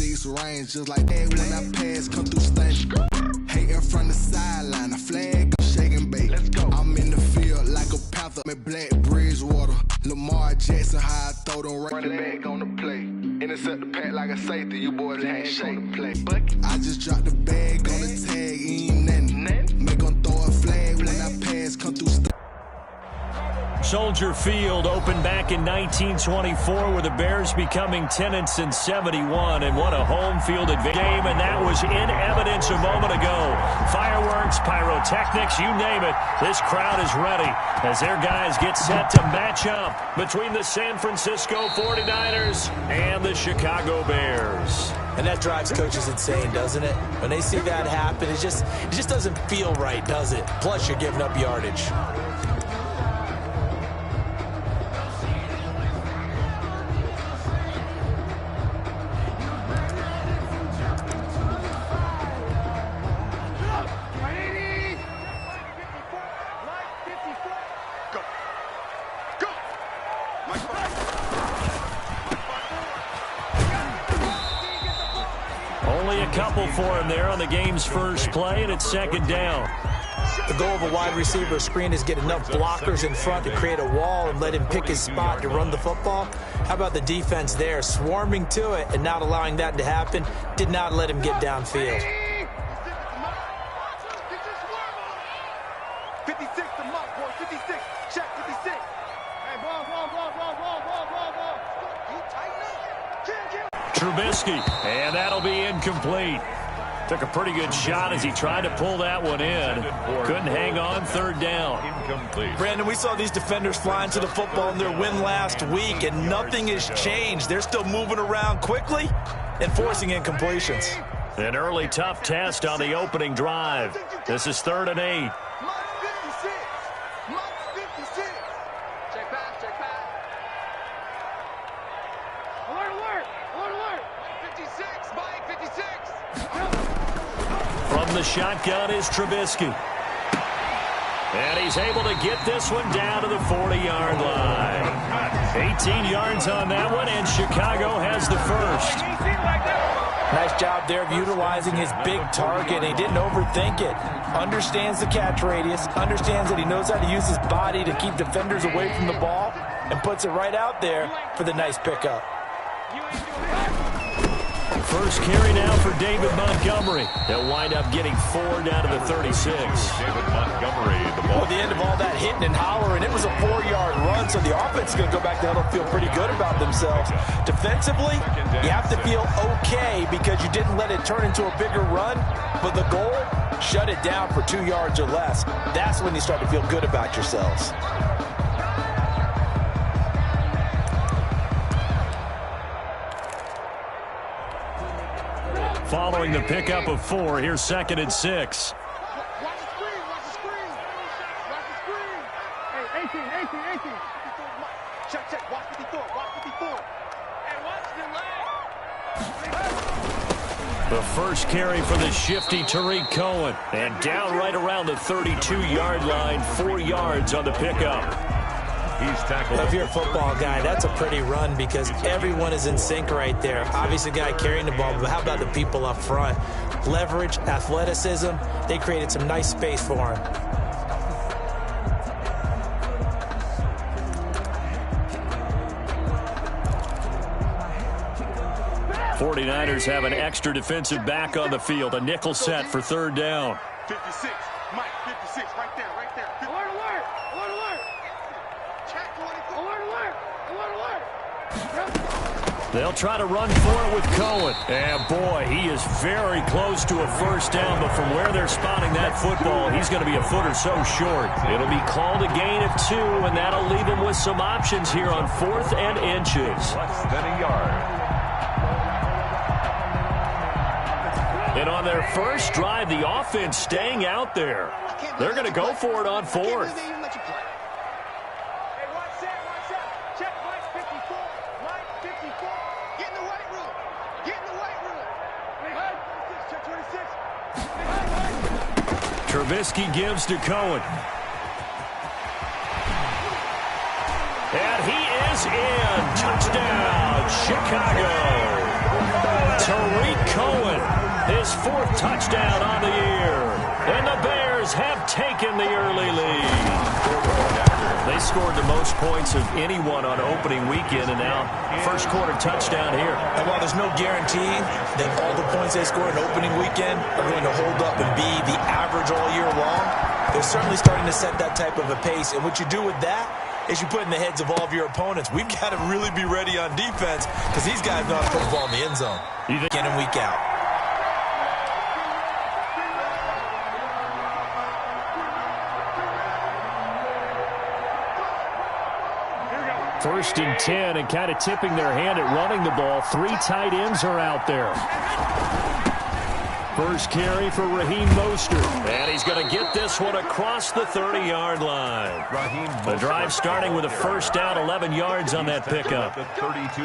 36 range, just like that when I pass, come through stunning. Hating from the sideline, a flag, I'm shaking bait. Let's go. I'm in the field like a panther, I'm Black Bridgewater. Lamar Jackson, how I throw them running back on the play. Intercept the pack like a safety, you boys ain't shake. Play. I just dropped the bag on the tag, ain't nothing. Make them throw a flag when I pass, come through stunning. Soldier Field opened back in 1924 with the Bears becoming 10-71, and what a home field advantage game, and that was in evidence a moment ago. Fireworks, pyrotechnics, you name it, this crowd is ready as their guys get set to match up between the San Francisco 49ers and the Chicago Bears. And that drives coaches insane, doesn't it? When they see that happen, it just doesn't feel right, does it? Plus, you're giving up yardage. Only a couple for him there on the game's first play, and it's second down. The goal of a wide receiver screen is get enough blockers in front to create a wall and let him pick his spot to run the football. How about the defense there, swarming to it and not allowing that to happen? Did not let him get downfield. 56 to Mark, boy, 56. Check 56. Hey, ball. You tighten up. Trubisky, and that'll be incomplete. Took a pretty good shot as he tried to pull that one in. Couldn't hang on, third down. Incomplete. Brandon, we saw these defenders flying to the football in their win last week, and nothing has changed. They're still moving around quickly and forcing incompletions. An early tough test on the opening drive. This is 3rd and 8. From the shotgun is Trubisky. And he's able to get this one down to the 40-yard line. 18 yards on that one, and Chicago has the first. Nice job there of utilizing his big target. He didn't overthink it. Understands the catch radius, understands that he knows how to use his body to keep defenders away from the ball, and puts it right out there for the nice pickup. First carry now for David Montgomery. They'll wind up getting 4 down to the 36. David Montgomery, the ball. At the end of all that hitting and hollering, it was a 4-yard run, so the offense is going to go back there and feel pretty good about themselves. Defensively, you have to feel okay because you didn't let it turn into a bigger run, but the goal, shut it down for 2 yards or less. That's when you start to feel good about yourselves. Following the pickup of 4, here's 2nd and 6. Watch the screen. Hey, 18. Check. Watch 54. Hey, watch the leg. The first carry for the shifty Tariq Cohen. And down right around the 32-yard line, 4 yards on the pickup. He's tackled. If you're a football guy, that's a pretty run because everyone is in sync right there. Obviously, the guy carrying the ball, but how about the people up front? Leverage, athleticism, they created some nice space for him. '49ers have an extra defensive back on the field, a nickel set for 3rd down. 56, Mike, 56, right there. Alert. Check 24. Alert. They'll try to run for it with Cohen. And boy, he is very close to a first down, but from where they're spotting that football, he's going to be a foot or so short. It'll be called a gain of 2, and that'll leave him with some options here on 4th and inches. Less than a yard. And on their first drive, the offense staying out there. They're going to go for it on 4th. Trubisky gives to Cohen. And he is in. Touchdown, Chicago. his 4th touchdown on the year. And the Bears have taken the early lead. They scored the most points of anyone on opening weekend, and now first quarter touchdown here. And while there's no guarantee that all the points they score in opening weekend are going to hold up and be the average all year long, they're certainly starting to set that type of a pace. And what you do with that is you put in the heads of all of your opponents, we've got to really be ready on defense because these guys know how to put the ball in the end zone week in and week out. First and 10, and kind of tipping their hand at running the ball. 3 tight ends are out there. First carry for Raheem Mostert. And he's going to get this one across the 30-yard line. The drive starting with a first down, 11 yards on that pickup.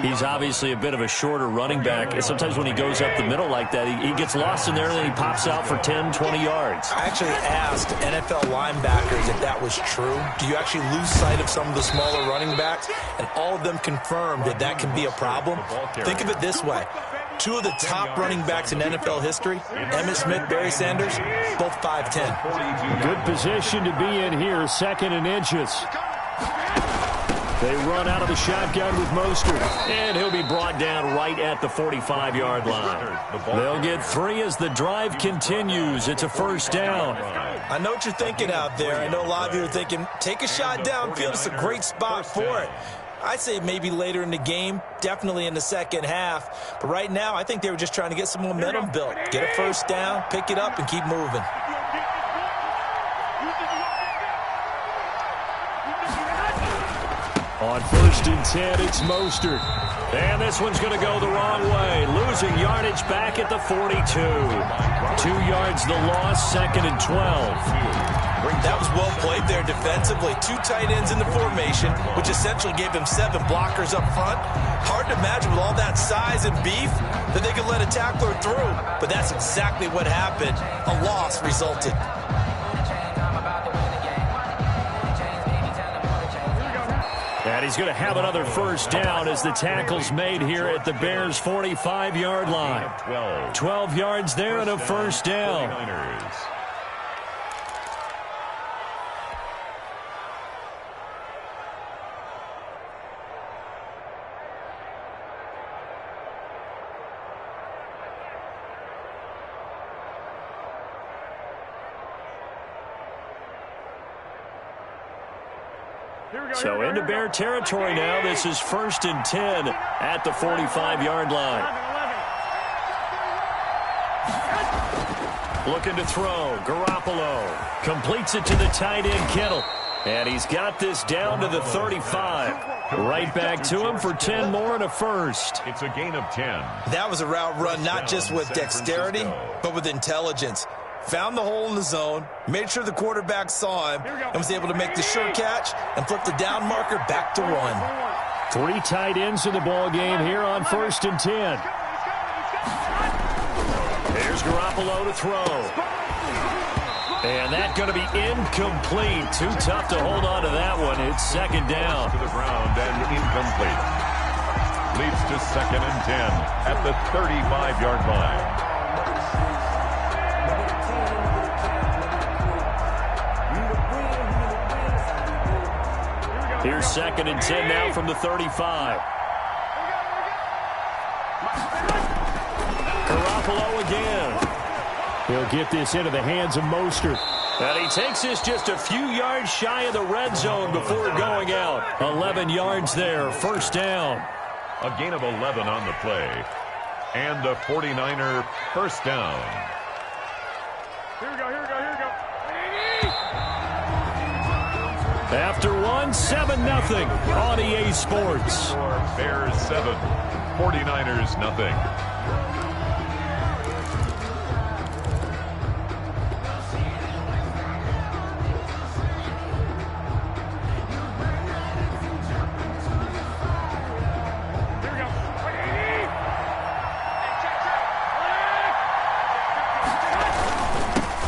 He's obviously a bit of a shorter running back. And sometimes when he goes up the middle like that, he gets lost in there and then he pops out for 10, 20 yards. I actually asked NFL linebackers if that was true. Do you actually lose sight of some of the smaller running backs? And all of them confirmed that that can be a problem. Think of it this way. 2 of the top running backs in NFL history, Emmitt Smith, Barry Sanders, both 5'10". Good position to be in here, 2nd and inches. They run out of the shotgun with Mostert, and he'll be brought down right at the 45-yard line. They'll get 3 as the drive continues. It's a first down. I know what you're thinking out there. I know a lot of you are thinking, take a shot downfield. It's a great spot for it. I'd say maybe later in the game, definitely in the second half. But right now, I think they were just trying to get some momentum built. Get a first down, pick it up, and keep moving. On first and 10, it's Mostert. And this one's going to go the wrong way. Losing yardage back at the 42. 2 yards the loss, 2nd and 12. That was well played there defensively. 2 tight ends in the formation, which essentially gave him 7 blockers up front. Hard to imagine with all that size and beef that they could let a tackler through. But that's exactly what happened. A loss resulted. And he's going to have another first down as the tackle's made here at the Bears' 45-yard line. 12 yards there and a first down. So into Bear territory now. This is first and 10 at the 45-yard line. Looking to throw. Garoppolo completes it to the tight end, Kittle. And he's got this down to the 35. Right back to him for 10 more and a first. It's a gain of 10. That was a route run not just with dexterity, but with intelligence. Found the hole in the zone, made sure the quarterback saw him, and was able to make the sure catch and flip the down marker back to 1. 3 tight ends in the ball game here on first and 10. Here's Garoppolo to throw. And that's going to be incomplete. Too tough to hold on to that one. It's 2nd down. To the ground and incomplete. Leads to 2nd and 10 at the 35-yard line. Here's 2nd and 10 now from the 35. Garoppolo again. He'll get this into the hands of Mostert. And he takes this just a few yards shy of the red zone before going out. 11 yards there, first down. A gain of 11 on the play. And a 49er first down. Here we go, here we go, here we go. After 7-0 on EA Sports. Bears 7, 49ers nothing.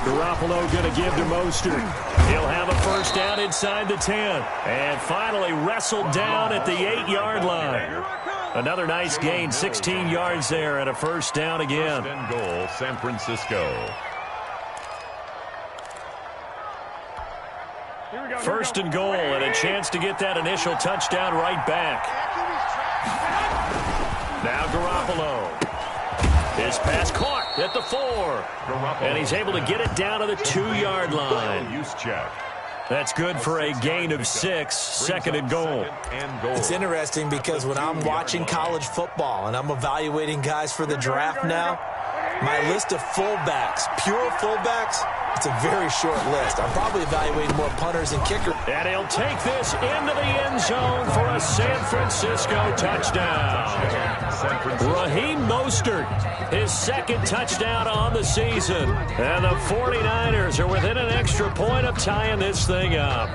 Garoppolo going to give to Mostert. He'll have a first down inside the 10. And finally wrestled down at the 8-yard line. Another nice gain, 16 yards there, and a first down again. First and goal, San Francisco. First and goal, and a chance to get that initial touchdown right back. Now Garoppolo. His pass caught at the 4. And he's able to get it down to the 2-yard line. Use check. That's good for a gain of 6, second and goal. It's interesting because when I'm watching college football and I'm evaluating guys for the draft now, my list of fullbacks, pure fullbacks, it's a very short list. I'm probably evaluating more punters and kickers. And he'll take this into the end zone for a San Francisco touchdown. Raheem Mostert, his second touchdown on the season. And the 49ers are within an extra point of tying this thing up.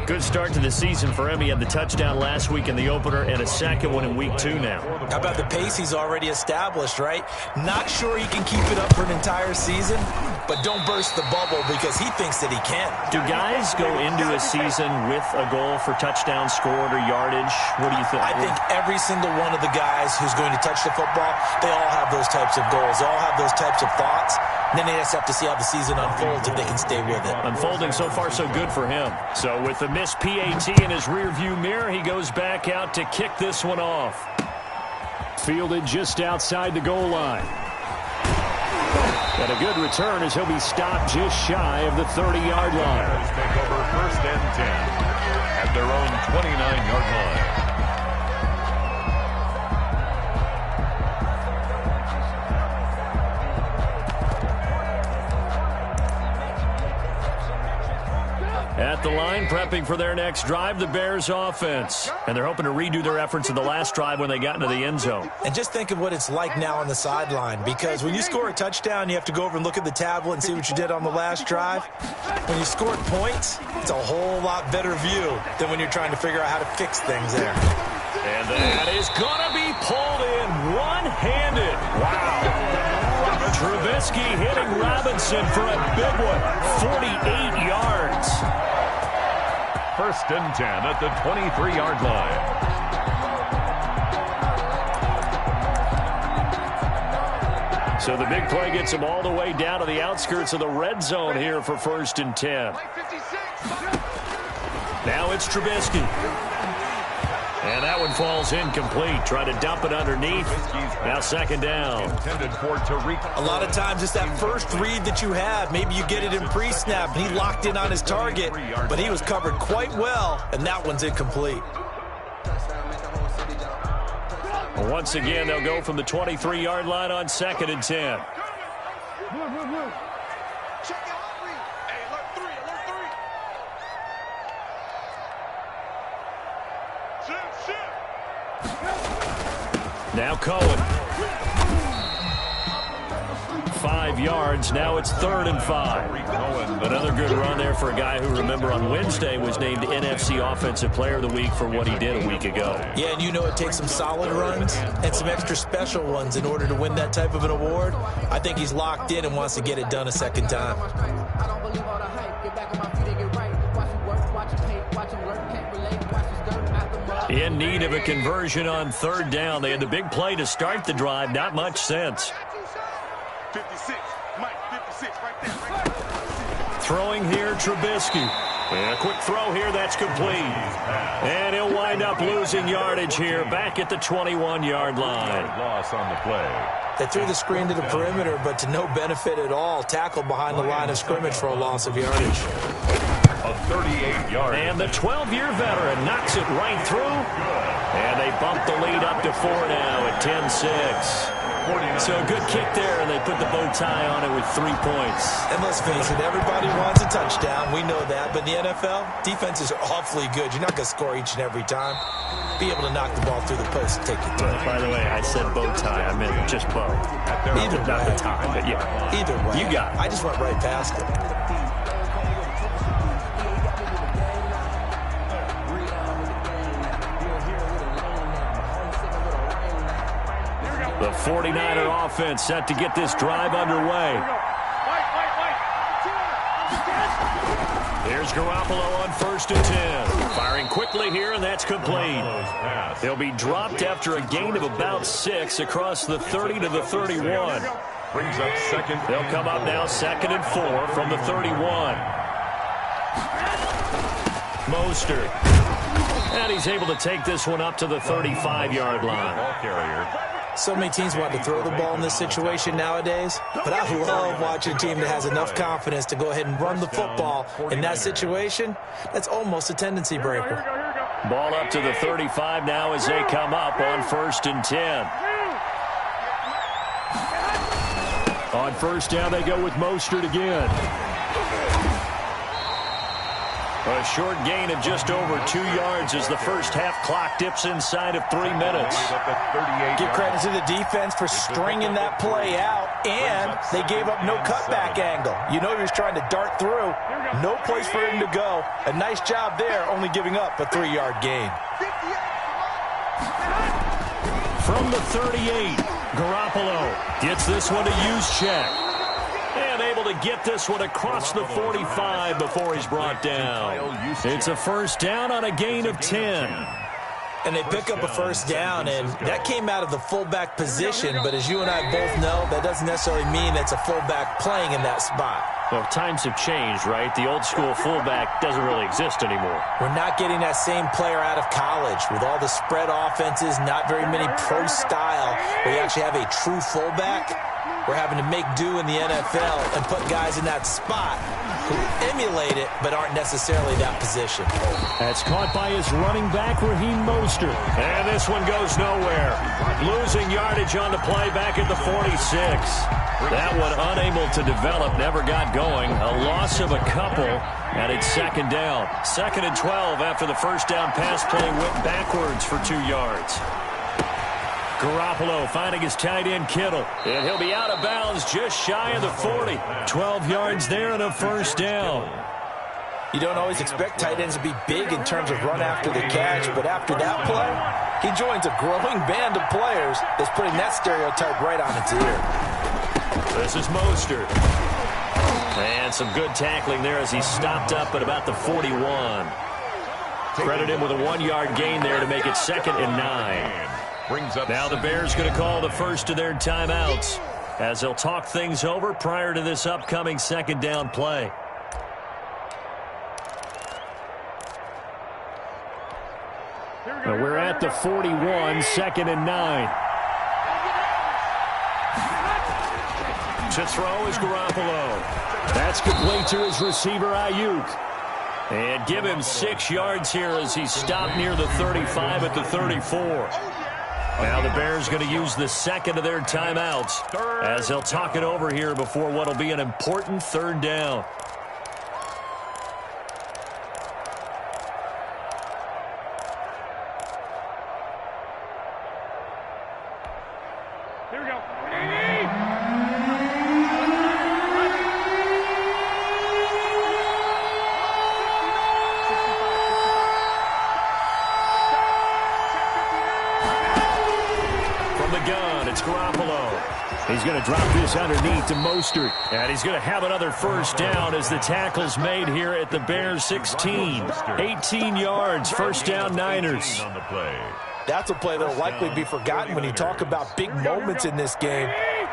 Good start to the season for him. He had the touchdown last week in the opener and a second one in week 2 now. How about the pace he's already established, right? Not sure he can keep it up for an entire season, but don't burst the bubble because he thinks that he can. Do guys go into a season with a goal for touchdown scored or yardage? What do you think? I think every single one of the guys who's going to touch the football, they all have those types of goals. They all have those types of thoughts. And then they just have to see how the season unfolds if they can stay with it. Unfolding so far so good for him. So with the missed PAT in his rearview mirror, he goes back out to kick this one off. Fielded just outside the goal line. And a good return as he'll be stopped just shy of the 30-yard line. Take over first and 10 at their own 29-yard line. At the line, prepping for their next drive, the Bears offense. And they're hoping to redo their efforts in the last drive when they got into the end zone. And just think of what it's like now on the sideline, because when you score a touchdown, you have to go over and look at the tablet and see what you did on the last drive. When you scored points, it's a whole lot better view than when you're trying to figure out how to fix things there. And that is going to be pulled in one-handed. Wow. Trubisky hitting Robinson for a big one, 48 yards. First and 10 at the 23-yard line. So the big play gets him all the way down to the outskirts of the red zone here for first and 10. Now it's Trubisky. And that one falls incomplete. Try to dump it underneath. Now second down. Intended for Tariq. A lot of times it's that first read that you have. Maybe you get it in pre-snap, and he locked in on his target, but he was covered quite well, and that one's incomplete. Once again, they'll go from the 23-yard line on second and 10. Now Cohen. 5 yards. Now it's 3rd and 5. Another good run there for a guy who, remember, on Wednesday was named NFC Offensive Player of the Week for what he did a week ago. Yeah, and you know it takes some solid runs and some extra special ones in order to win that type of an award. I think he's locked in and wants to get it done a second time. In need of a conversion on 3rd down. They had the big play to start the drive. Not much sense. 56. Mike, 56 right there. Throwing here, Trubisky. And a quick throw here, that's complete. And he'll wind up losing yardage here back at the 21-yard line. Loss on the play. They threw the screen to the perimeter, but to no benefit at all. Tackled behind the line of scrimmage for a loss of yardage. A 38-yard. And the 12-year veteran knocks it right through. And they bump the lead up to 4 now at 10-6. So a good kick there, and they put the bow tie on it with 3 points. And let's face it, everybody wants a touchdown. We know that. But in the NFL, defenses are awfully good. You're not going to score each and every time. Be able to knock the ball through the post and take it through. By the way, I said bow tie. I meant just bow. Either way. Not the tie, but yeah. Either way. You got it. I just went right past it. The 49er offense set to get this drive underway. Here's Garoppolo on 1st and 10. Firing quickly here, and that's complete. He'll be dropped after a gain of about 6 across the 30 to the 31. Brings up second. They'll come up now 2nd and 4 from the 31. Mostert. And he's able to take this one up to the 35-yard line. Ball carrier. So many teams want to throw the ball in this situation nowadays, but I love watching a team that has enough confidence to go ahead and run the football. In that situation, that's almost a tendency breaker. Ball up to the 35 now as they come up on 1st and 10. On 1st down, they go with Mostert again. A short gain of just over 2 yards as the first half clock dips inside of 3 minutes. Give credit to the defense for stringing that play out, and they gave up no cutback angle. You know he was trying to dart through. No place for him to go. A nice job there, only giving up a 3-yard gain. From the 38, Garoppolo gets this one to Juszczyk. And able to get this one across the 45 before he's brought down. It's a first down on a gain of 10. And they pick up a first down, and that came out of the fullback position. But as you and I both know, that doesn't necessarily mean it's a fullback playing in that spot. Well, times have changed, right? The old school fullback doesn't really exist anymore. We're not getting that same player out of college with all the spread offenses, not very many pro style, where you actually have a true fullback. We're having to make do in the NFL and put guys in that spot who emulate it but aren't necessarily that position. That's caught by his running back, Raheem Mostert. And this one goes nowhere. Losing yardage on the play back at the 46. That one unable to develop, never got going. A loss of a couple, and it's 2nd down. 2nd and 12 after the first down pass play went backwards for 2 yards. Garoppolo finding his tight end Kittle. And he'll be out of bounds just shy of the 40. 12 yards there and a first down. You don't always expect tight ends to be big in terms of run after the catch, but after that play, he joins a growing band of players that's putting that stereotype right on its ear. This is Mostert. And some good tackling there as he stopped up at about the 41. Credit him with a 1-yard gain there to make it 2nd and 9. Now the Bears going to call the first of their timeouts as they'll talk things over prior to this upcoming 2nd down play. Now we're at the 41, 2nd and 9. To throw is Garoppolo. That's complete to his receiver, Ayuk. And give him 6 yards here as he stopped near the 35 at the 34. Now the Bears going to use the 2nd of their timeouts as they'll talk it over here before what will be an important 3rd down. Here we go. It's Garoppolo. He's going to drop this underneath to Mostert. And he's going to have another first down as the tackle's made here at the Bears 16. 18 yards, first down Niners. That's a play that will likely be forgotten when you talk about big moments in this game.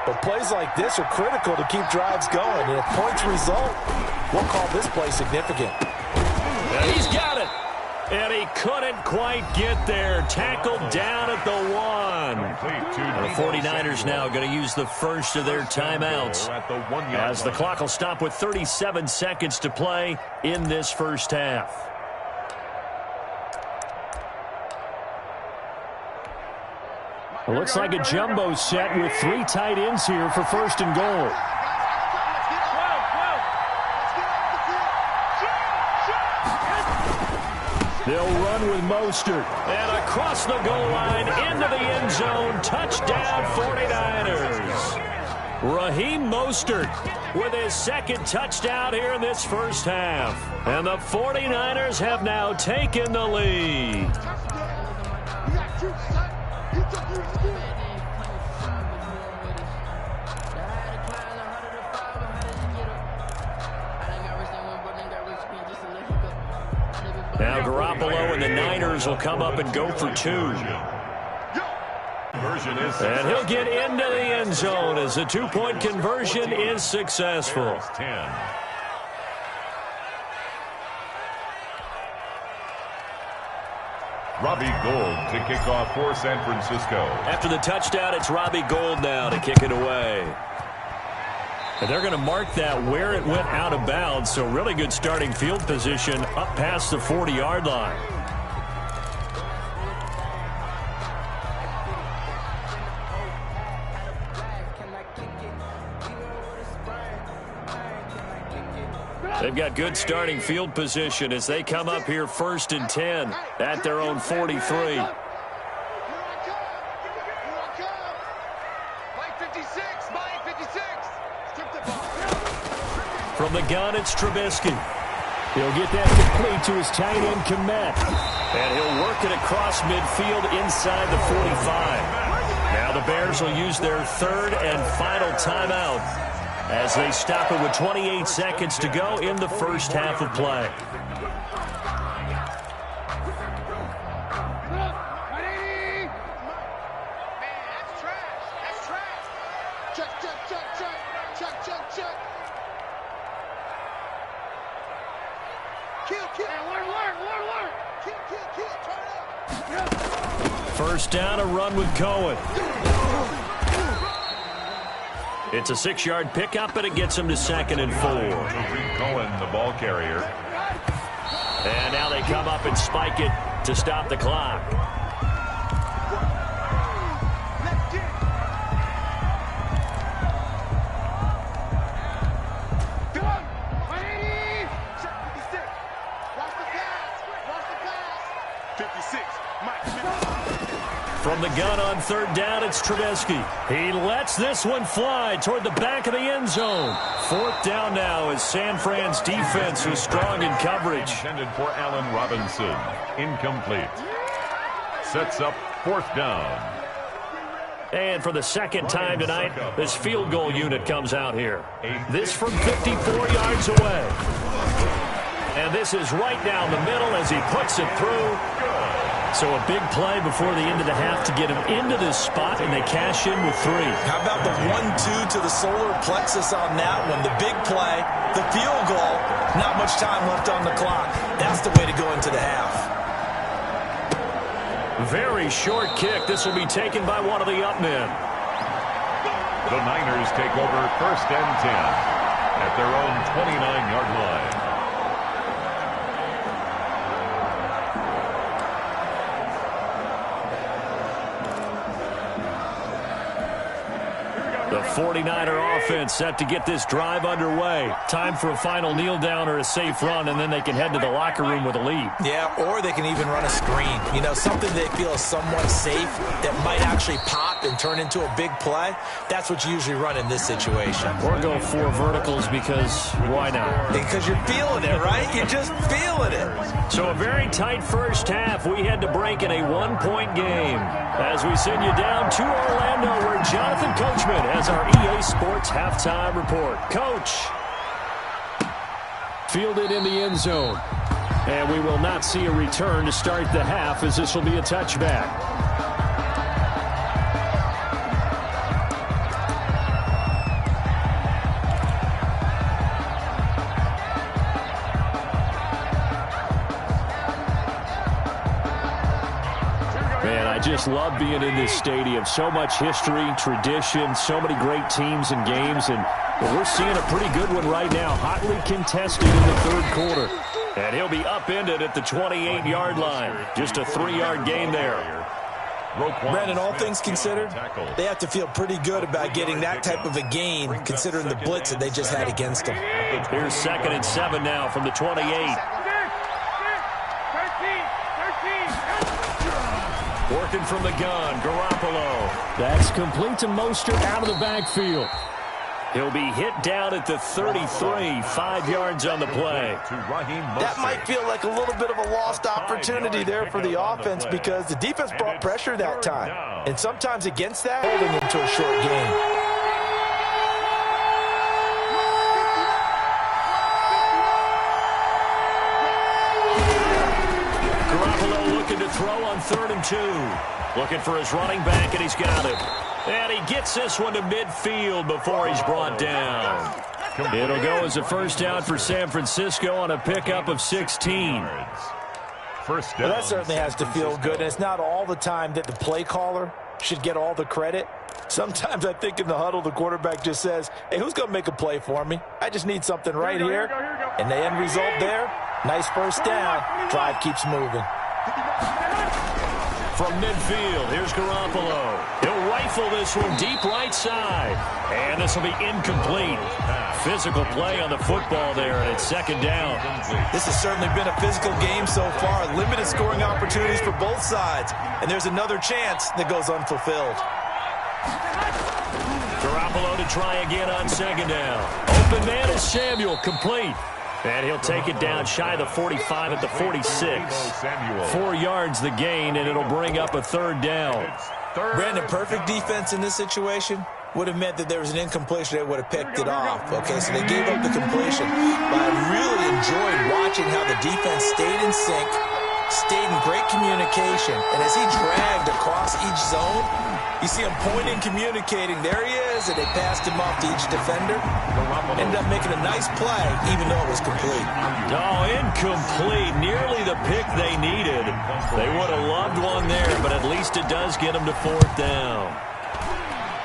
But plays like this are critical to keep drives going. And if points result, we'll call this play significant. And he's got it. And he couldn't quite get there. Tackled down at the 1. The 49ers now going to use the first of their timeouts as the clock will stop with 37 seconds to play in this first half. It looks like a jumbo set with 3 tight ends here for 1st and goal. They'll run with Mostert. And across the goal line, into the end zone. Touchdown, 49ers. Raheem Mostert with his 2nd touchdown here in this first half. And the 49ers have now taken the lead. Now Garoppolo and the Niners will come up and go for 2. And he'll get into the end zone as the 2-point conversion is successful. 10. Robbie Gould to kick off for San Francisco. After the touchdown, it's Robbie Gould now to kick it away. And they're going to mark that where it went out of bounds, so really good starting field position up past the 40-yard line. They've got good starting field position as they come up here 1st and 10 at their own 43. From the gun, it's Trubisky. He'll get that complete to his tight end, Kmet. And he'll work it across midfield inside the 45. Now the Bears will use their 3rd and final timeout as they stop it with 28 seconds to go in the first half of play. First down, a run with Cohen. It's a 6-yard pickup, and it gets him to 2nd and 4. Cohen, the ball carrier. And now they come up and spike it to stop the clock. From the gun on 3rd down, it's Trubisky. He lets this one fly toward the back of the end zone. 4th down now as San Fran's defense is strong in coverage. Intended for Allen Robinson. Incomplete. Sets up 4th down. And for the 2nd time tonight, this field goal unit comes out here. This from 54 yards away. And this is right down the middle as he puts it through. So a big play before the end of the half to get him into this spot, and they cash in with 3. How about the 1-2 to the solar plexus on that one? The big play, the field goal, not much time left on the clock. That's the way to go into the half. Very short kick. This will be taken by one of the up men. The Niners take over 1st and 10 at their own 29-yard line. The 49er offense set to get this drive underway. Time for a final kneel down or a safe run, and then they can head to the locker room with a lead. Yeah, or they can even run a screen. You know, something they feel is somewhat safe that might actually pop and turn into a big play. That's what you usually run in this situation. Or go 4 verticals because why not? Because you're feeling it, right? You're just feeling it. So a very tight first half. We had to break in a 1-point game as we send you down to Orlando where Jonathan Coachman has our EA Sports halftime report. Coach, fielded in the end zone. And we will not see a return to start the half as this will be a touchback. I just love being in this stadium. So much history, tradition, so many great teams and games, and we're seeing a pretty good one right now. Hotly contested in the 3rd quarter. And he'll be upended at the 28-yard line. Just a 3-yard gain there. Brandon, all things considered, they have to feel pretty good about getting that type of a gain considering the blitz that they just had against them. Here's 2nd and 7 now from the 28. Working from the gun, Garoppolo. That's complete to Mostert out of the backfield. He'll be hit down at the 33, 5 yards on the play. That might feel like a little bit of a lost opportunity there for the offense because the defense brought pressure that time. And sometimes against that, holding him to a short game. 3rd and 2. Looking for his running back, and he's got it. And he gets this one to midfield before he's brought down. It'll go as a first down for San Francisco on a pickup of 16. First down. Well, that certainly has to feel good, and it's not all the time that the play caller should get all the credit. Sometimes I think in the huddle, the quarterback just says, hey, who's going to make a play for me? I just need something right here. And the end result there, nice first down. Drive keeps moving. From midfield, here's Garoppolo. He'll rifle this one deep right side. And this will be incomplete. Physical play on the football there, and it's 2nd down. This has certainly been a physical game so far. Limited scoring opportunities for both sides. And there's another chance that goes unfulfilled. Garoppolo to try again on 2nd down. Open man is Samuel, complete. And he'll take it down shy of the 45 at the 46. 4 yards the gain, and it'll bring up a 3rd down. Brandon, perfect defense in this situation would have meant that there was an incompletion. They would have picked it off. Okay, so they gave up the completion. But I really enjoyed watching how the defense stayed in sync, stayed in great communication. And as he dragged across each zone, you see him pointing, communicating. There he is, and they passed him off to each defender. Ended up making a nice play, even though it was complete. Oh, incomplete. Nearly the pick they needed. They would have loved one there, but at least it does get them to 4th down.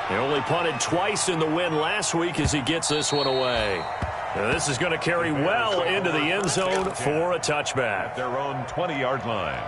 They only punted twice in the win last week as he gets this one away. Now this is going to carry well into the end zone for a touchback. At their own 20-yard line.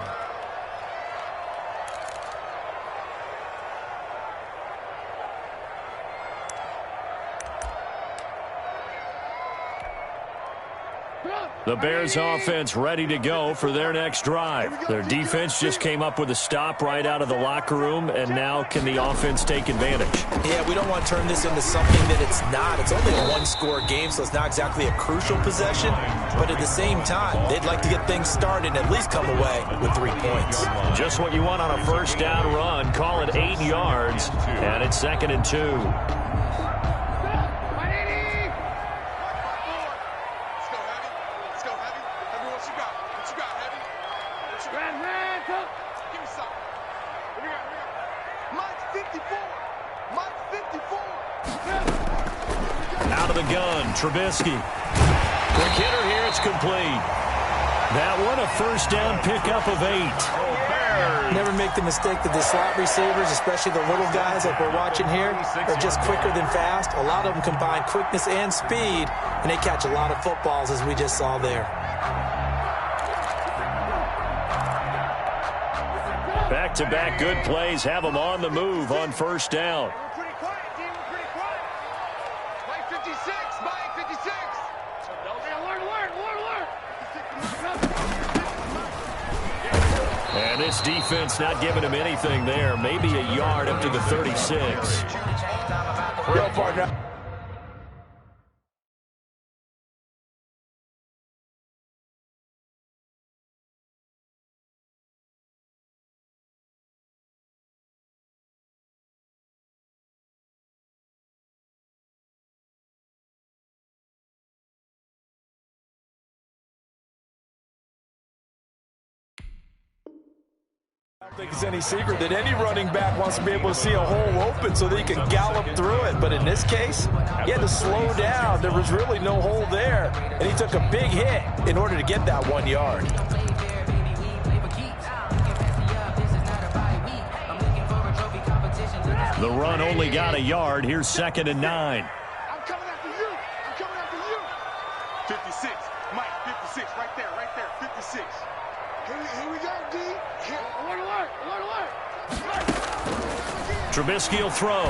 The Bears offense ready to go for their next drive. Their defense just came up with a stop right out of the locker room, and now can the offense take advantage? Yeah, we don't want to turn this into something that it's not. It's only a one-score game, so it's not exactly a crucial possession. But at the same time, they'd like to get things started and at least come away with 3 points. Just what you want on a first down run. Call it 8 yards, and it's 2nd and 2. Out of the gun, Trubisky. Quick hitter here, it's complete. That one, a first down pickup of 8. Never make the mistake that the slot receivers, especially the little guys like we're watching here, are just quicker than fast. A lot of them combine quickness and speed, and they catch a lot of footballs, as we just saw there. Back-to-back good plays have them on the move on first down. And this defense not giving him anything there. Maybe a yard up to the 36. Yo, partner. I don't think it's any secret that any running back wants to be able to see a hole open so that he can gallop through it. But in this case, he had to slow down. There was really no hole there, and he took a big hit in order to get that 1 yard. The run only got a yard. Here's 2nd and 9. I'm coming after you. I'm coming after you. 56. Mike, 56. Right there. 56. Here we go, D. Alert. Trubisky will throw.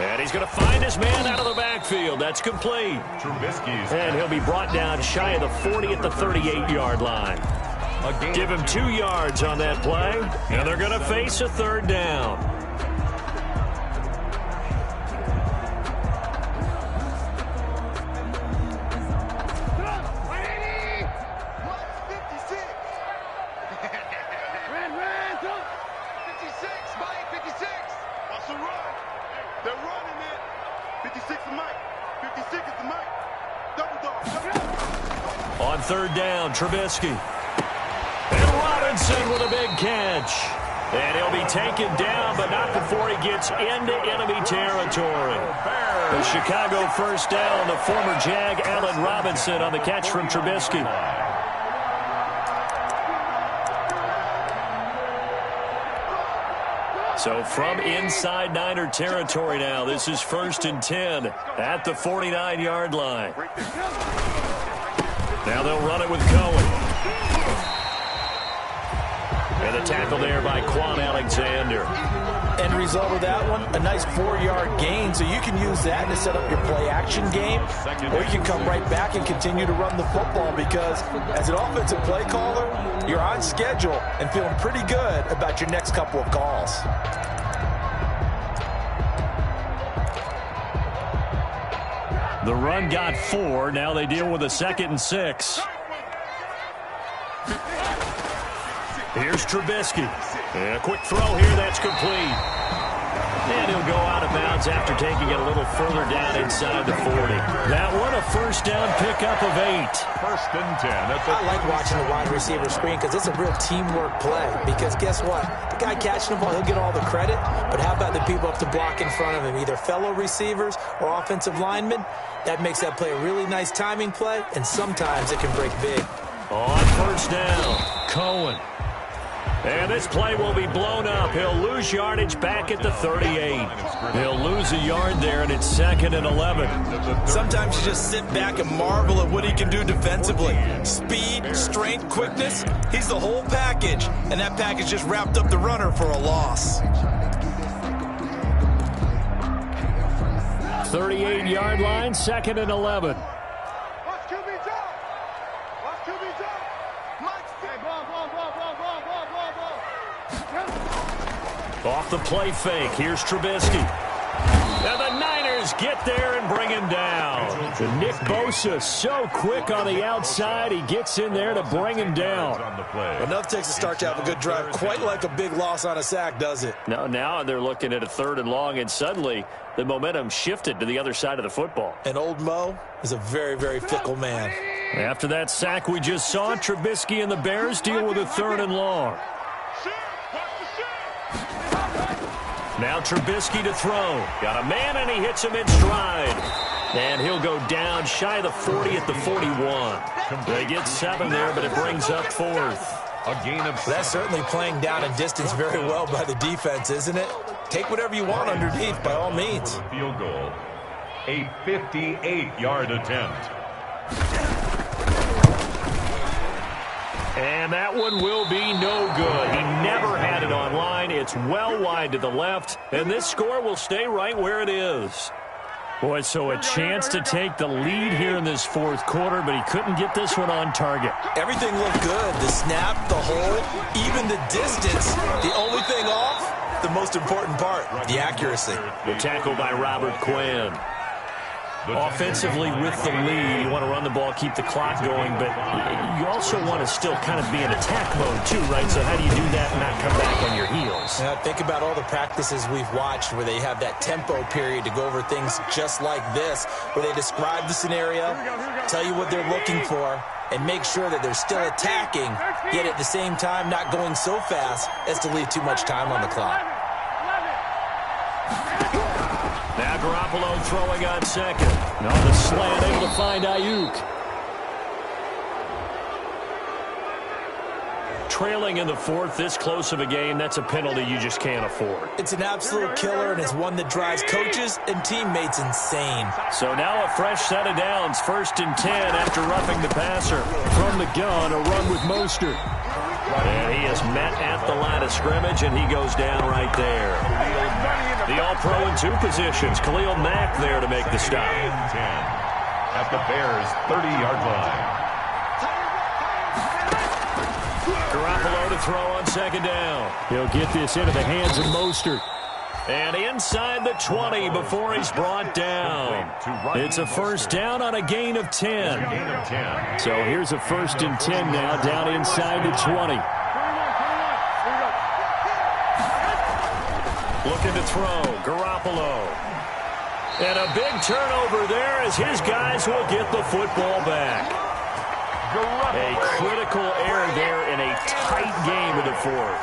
And he's going to find his man out of the backfield. That's complete. Trubisky's. And he'll be brought down shy of the 40 at the 38-yard line. Give him 2 yards on that play, and they're going to face a 3rd down. On 3rd down, Trubisky. And Robinson with a big catch. And he'll be taken down, but not before he gets into enemy territory. The Chicago first down, the former Jag, Allen Robinson, on the catch from Trubisky. So from inside Niner territory now, this is 1st and 10 at the 49-yard line. Now they'll run it with Cohen. And the tackle there by Quan Alexander. End result of that one, a nice 4-yard gain, so you can use that to set up your play-action game, or you can come right back and continue to run the football because as an offensive play caller, you're on schedule and feeling pretty good about your next couple of calls. The run got 4. Now they deal with a 2nd and 6. Here's Trubisky. And a quick throw here. That's complete. And he'll go out of bounds after taking it a little further down inside the 40. That one a first down pickup of 8. 1st and 10. I like watching the wide receiver screen because it's a real teamwork play. Because guess what? The guy catching the ball, he'll get all the credit. But how about the people up to block in front of him, either fellow receivers or offensive linemen? That makes that play a really nice timing play, and sometimes it can break big. On first down, Cohen. And this play will be blown up. He'll lose yardage back at the 38. He'll lose a yard there, and it's 2nd and 11. Sometimes you just sit back and marvel at what he can do defensively. Speed, strength, quickness, he's the whole package. And that package just wrapped up the runner for a loss. 38-yard line, 2nd and 11. Watch QB drop. Watch QB drop. Off the play fake, here's Trubisky. And the Niners get there and bring him down. Nick Bosa so quick on the outside, he gets in there to bring him down. Enough takes a start to have a good drive, quite like a big loss on a sack, does it? Now they're looking at a 3rd and long, and suddenly the momentum shifted to the other side of the football. And old Mo is a very, very fickle man. After that sack we just saw, Trubisky and the Bears deal with a 3rd and long. Now Trubisky to throw. Got a man, and he hits him in stride. And he'll go down shy of the 40 at the 41. They get 7 there, but it brings up 4th. A gain of 7. That's certainly playing down and distance very well by the defense, isn't it? Take whatever you want underneath, by all means. Field goal. A 58-yard attempt. And that one will be no good. He never had it on line. It's well wide to the left, and this score will stay right where it is. Boy, so a chance to take the lead here in this 4th quarter, but he couldn't get this one on target. Everything looked good. The snap, the hole, even the distance. The only thing off, the most important part, the accuracy. The tackle by Robert Quinn. Offensively with the lead, you want to run the ball, keep the clock going, but you also want to still kind of be in attack mode too, right? So how do you do that and not come back on your heels? Now, think about all the practices we've watched where they have that tempo period to go over things just like this, where they describe the scenario, tell you what they're looking for, and make sure that they're still attacking, yet at the same time not going so fast as to leave too much time on the clock. Now Garoppolo throwing on 2nd. On the slant, able to find Ayuk. Trailing in the 4th, this close of a game, that's a penalty you just can't afford. It's an absolute killer, and it's one that drives coaches and teammates insane. So now a fresh set of downs, 1st and 10 after roughing the passer. From the gun, a run with Mostert. And he is met at the line of scrimmage, and he goes down right there. The All-Pro in 2 positions. Khalil Mack there to make the stop. 10 at the Bears' 30-yard line. Garoppolo to throw on 2nd down. He'll get this into the hands of Mostert. And inside the 20 before he's brought down. It's a first down on a gain of 10. So here's a 1st and 10 now down inside the 20. Looking to throw, Garoppolo. And a big turnover there as his guys will get the football back. A critical error there in a tight game in the fourth.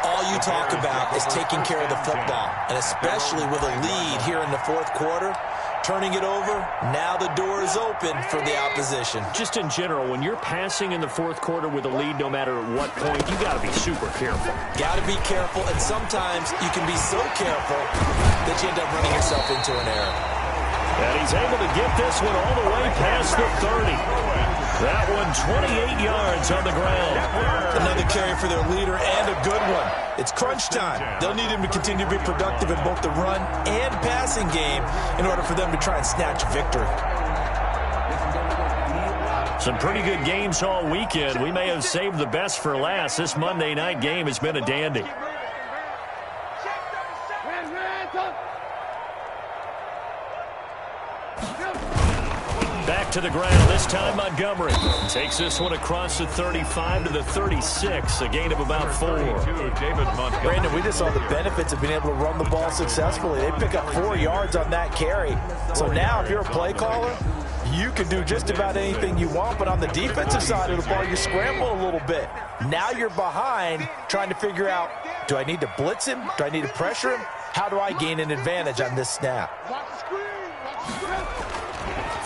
All you talk about is taking care of the football, and especially with a lead here in the fourth quarter, turning it over, now the door is open for the opposition. Just in general, when you're passing in the fourth quarter with a lead, no matter at what point, you got to be super careful. Got to be careful, and sometimes you can be so careful that you end up running yourself into an error. And he's able to get this one all the way past the 30. That one 28 yards on the ground. Another carry for their leader and a good one. It's crunch time. They'll need him to continue to be productive in both the run and passing game in order for them to try and snatch victory. Some pretty good games all weekend. We may have saved the best for last. This Monday night game has been a dandy. Back to the ground. This time Montgomery takes this one across the 35 to the 36. A gain of about 4. Brandon, we just saw the benefits of being able to run the ball successfully. They pick up 4 yards on that carry. So now if you're a play caller, you can do just about anything you want. But on the defensive side of the ball, you scramble a little bit. Now you're behind trying to figure out, do I need to blitz him? Do I need to pressure him? How do I gain an advantage on this snap?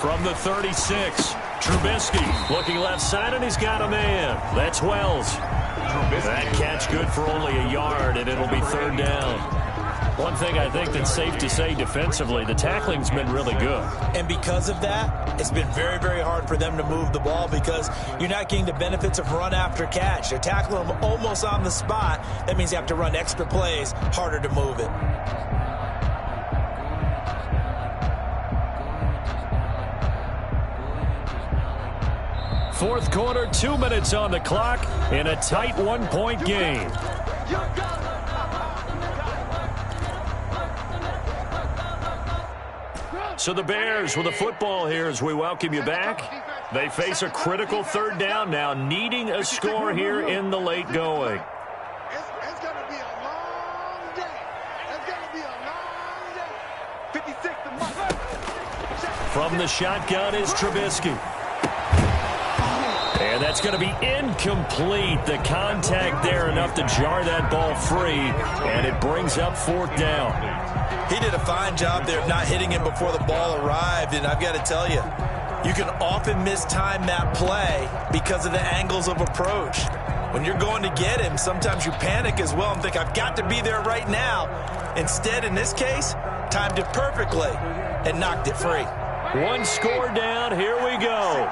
From the 36, Trubisky looking left side, and he's got a man. That's Wells. That catch good for only a yard, and it'll be third down. One thing I think that's safe to say defensively, the tackling's been really good. And because of that, it's been very, very hard for them to move the ball because you're not getting the benefits of run after catch. They're tackling them almost on the spot. That means you have to run extra plays, harder to move it. Fourth quarter, 2 minutes on the clock in a tight 1-point game. So the Bears with the football here as we welcome you back. They face a critical third down now, needing a score here in the late going. It's going to be a long day. It's going to be a long day. 56 to Mike. From the shotgun is Trubisky. And that's going to be incomplete. The contact there enough to jar that ball free, and it brings up fourth down. He did a fine job there of not hitting him before the ball arrived, and I've got to tell you, you can often mistime that play because of the angles of approach. When you're going to get him, sometimes you panic as well and think, I've got to be there right now. Instead, in this case, timed it perfectly and knocked it free. One score down. Here we go.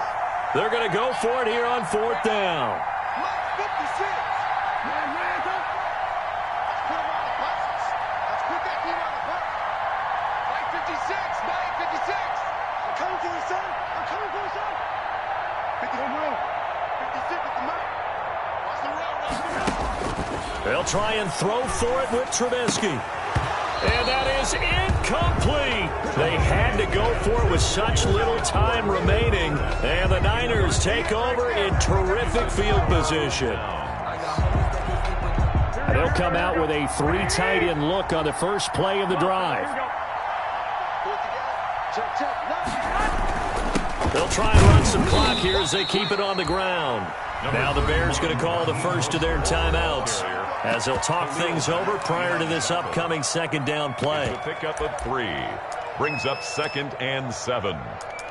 They're going to go for it here on fourth down. Mike 56. Let's put that team on the bus. Mike 56. Mike 56. I'm coming to you, son. I'm coming to you, son. 56 at the mic. Watch the road. Watch the road. They'll try and throw for it with Trubisky. And that is incomplete. They had to go for it with such little time remaining. And the Niners take over in terrific field position. They'll come out with a 3 tight end look on the first play of the drive. They'll try and run some clock here as they keep it on the ground. Now the Bears going to call the first of their timeouts, as they'll talk things over prior to this upcoming second down play. Pick up of 3. Brings up 2nd and 7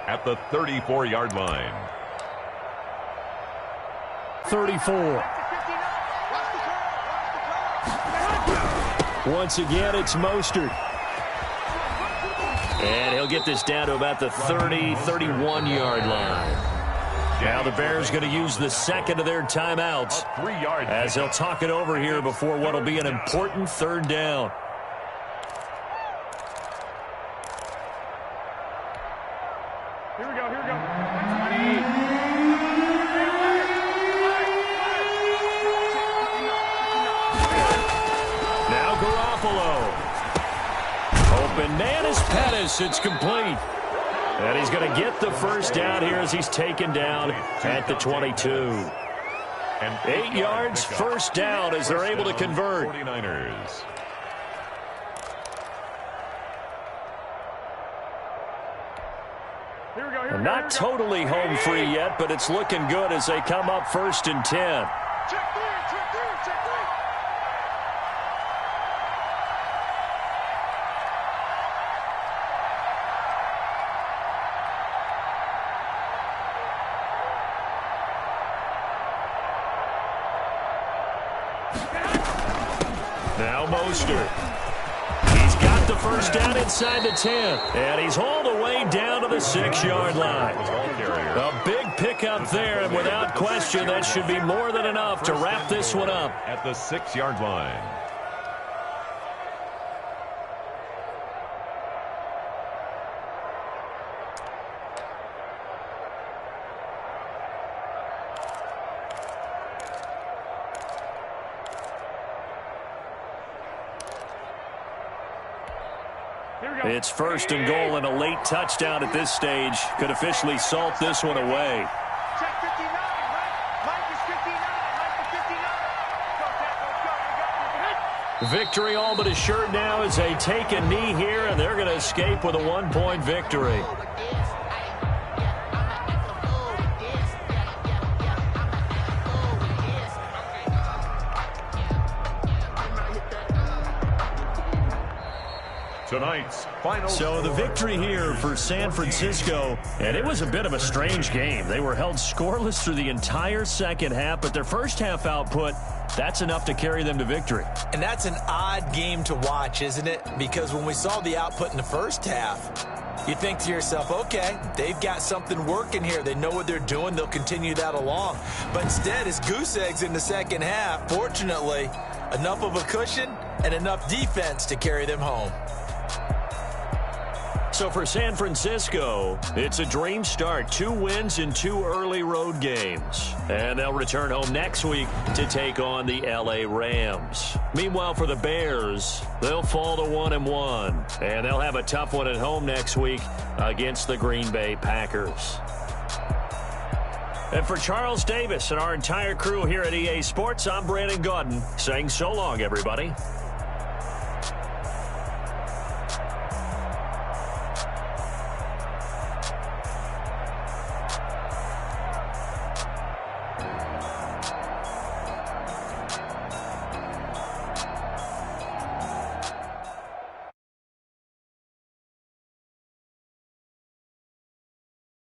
at the 34-yard line. 34. Once again, it's Mostert. And he'll get this down to about the 30, 31-yard line. Now the Bears going to use the second of their timeouts as they'll talk it over here before what will be an important third down. Here we go. Now Garoppolo. Open man is Pettis. It's complete. And he's going to get the first down here as he's taken down at the 22. And 8 yards, first down as they're able to convert. 49ers. And not totally home free yet, but it's looking good as they come up 1st and 10. Check three, check three, check three. Now Mostert. He's got the first down inside the 10. And he's hauled away down to the 6-yard line. A big pickup there, and without question, that should be more than enough to wrap this one up. At the 6-yard line. It's 1st and goal, and a late touchdown at this stage could officially salt this one away. Check 59, right? Mike is 59. Mike is 59. Go, Cat, let's go. You got it. Victory all but assured now as they take a knee here, and they're going to escape with a 1-point victory. Tonight's final. So the victory here for San Francisco, and it was a bit of a strange game. They were held scoreless through the entire second half, but their first half output, that's enough to carry them to victory. And that's an odd game to watch, isn't it? Because when we saw the output in the first half, you think to yourself, okay, they've got something working here. They know what they're doing. They'll continue that along. But instead, it's goose eggs in the second half. Fortunately, enough of a cushion and enough defense to carry them home. So for San Francisco, it's a dream start. 2 wins in 2 early road games. And they'll return home next week to take on the LA Rams. Meanwhile, for the Bears, they'll fall to 1-1. And they'll have a tough one at home next week against the Green Bay Packers. And for Charles Davis and our entire crew here at EA Sports, I'm Brandon Gaudin saying so long, everybody.